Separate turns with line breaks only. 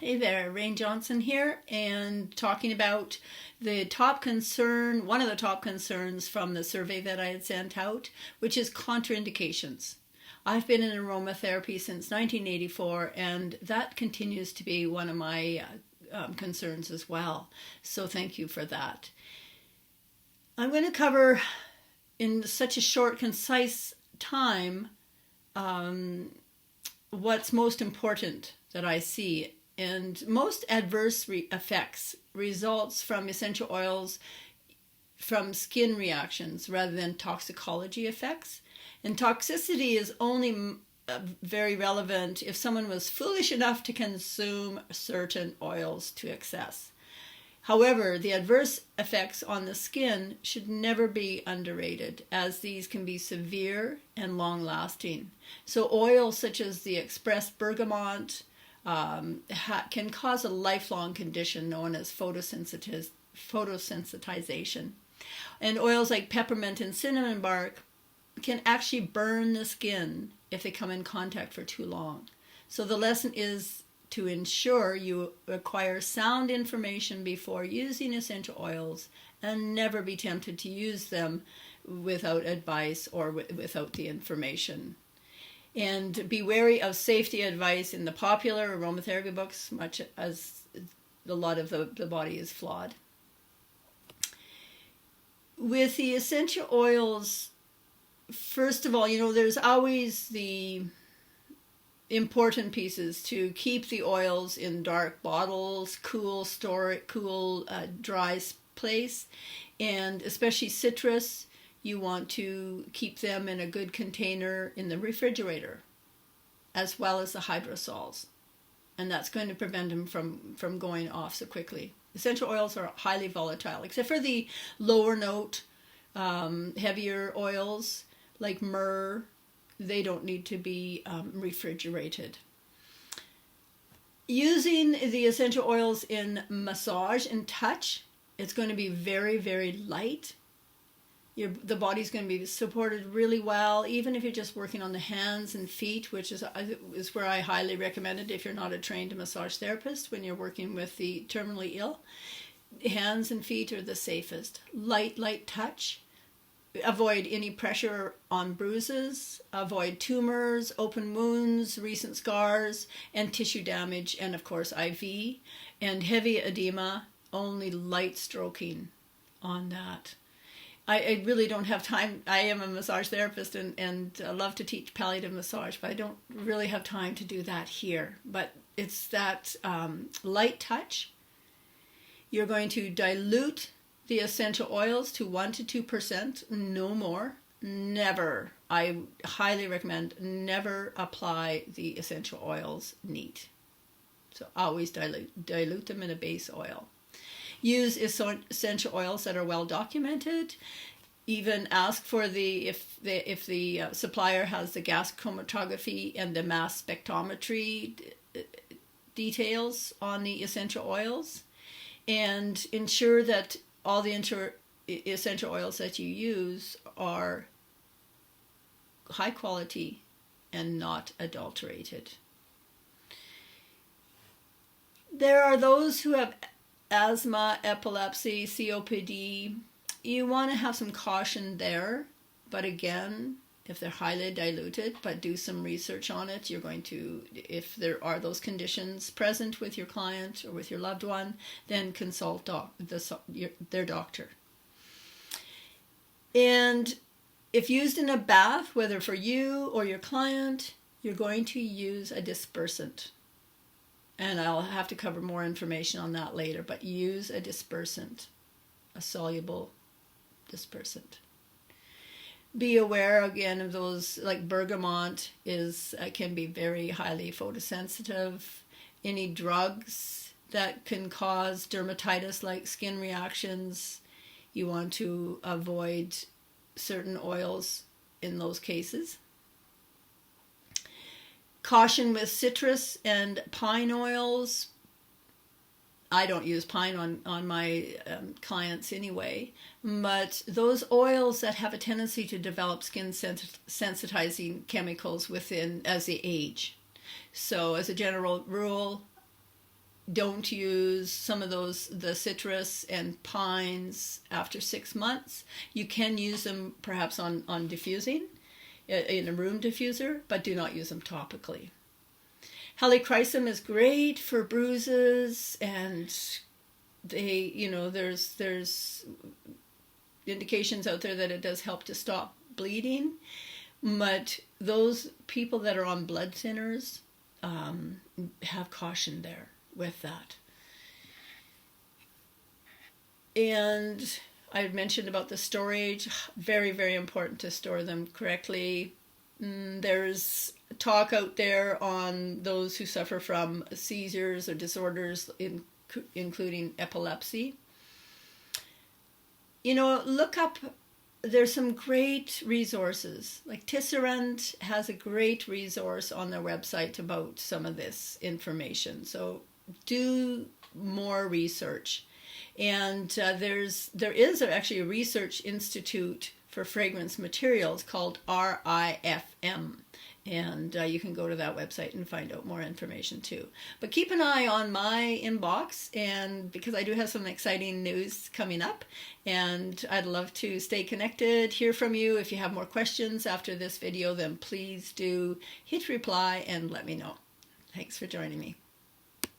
Hey there, Rain Johnson here, and talking about the top concern, one of the top concerns from the survey that I had sent out, which is contraindications. I've been in aromatherapy since 1984, and that continues to be one of my concerns as well. So thank you for that. I'm going to cover in such a short, concise time what's most important that I see. And most adverse effects results from essential oils from skin reactions rather than toxicology effects. And toxicity is only very relevant if someone was foolish enough to consume certain oils to excess. However, the adverse effects on the skin should never be underrated, as these can be severe and long-lasting. So oils such as the expressed bergamot, can cause a lifelong condition known as photosensitization. And oils like peppermint and cinnamon bark can actually burn the skin if they come in contact for too long. So the lesson is to ensure you acquire sound information before using essential oils and never be tempted to use them without advice or without the information. And be wary of safety advice in the popular aromatherapy books, much as a lot of the body is flawed. With the essential oils, first of all, there's always the important pieces to keep the oils in dark bottles, cool, dry place, and especially citrus. You want to keep them in a good container in the refrigerator, as well as the hydrosols. And that's going to prevent them from going off so quickly. Essential oils are highly volatile, except for the lower note, heavier oils like myrrh. They don't need to be refrigerated. Using the essential oils in massage and touch, it's going to be very, very light. The body's going to be supported really well, even if you're just working on the hands and feet, which is where I highly recommend it if you're not a trained massage therapist when you're working with the terminally ill. Hands and feet are the safest. Light touch. Avoid any pressure on bruises. Avoid tumors, open wounds, recent scars, and tissue damage, and of course IV. And heavy edema, only light stroking on that. I really don't have time. I am a massage therapist and love to teach palliative massage, but I don't really have time to do that here. But it's that light touch. You're going to dilute the essential oils to 1 to 2%, no more. Never, I highly recommend, never apply the essential oils neat. So always dilute them in a base oil. Use essential oils that are well documented. Even ask for if the supplier has the gas chromatography and the mass spectrometry details on the essential oils, and ensure that all the essential oils that you use are high quality and not adulterated. There are those who have asthma, epilepsy, COPD. You want to have some caution there, but again, if they're highly diluted, but do some research on it. You're going to, if there are those conditions present with your client or with your loved one, then consult their doctor. And if used in a bath, whether for you or your client, you're going to use a dispersant. And I'll have to cover more information on that later, but use a dispersant, a soluble dispersant. Be aware again of those, like bergamot can be very highly photosensitive. Any drugs that can cause dermatitis like skin reactions, you want to avoid certain oils in those cases. Caution with citrus and pine oils. I don't use pine on my clients anyway, but those oils that have a tendency to develop skin sensitizing chemicals within as they age. So as a general rule, don't use some of the citrus and pines after 6 months. You can use them perhaps on diffusing, in a room diffuser, but do not use them topically. Helichrysum is great for bruises, and there's indications out there that it does help to stop bleeding, but those people that are on blood thinners have caution there with that. And I had mentioned about the storage. Very, very important to store them correctly. There's talk out there on those who suffer from seizures or disorders, including epilepsy. Look up, there's some great resources. Like Tisserand has a great resource on their website about some of this information. So do more research. And there is actually a research institute for fragrance materials called RIFM. And you can go to that website and find out more information too. But keep an eye on my inbox, and because I do have some exciting news coming up, and I'd love to stay connected, hear from you. If you have more questions after this video, then please do hit reply and let me know. Thanks for joining me.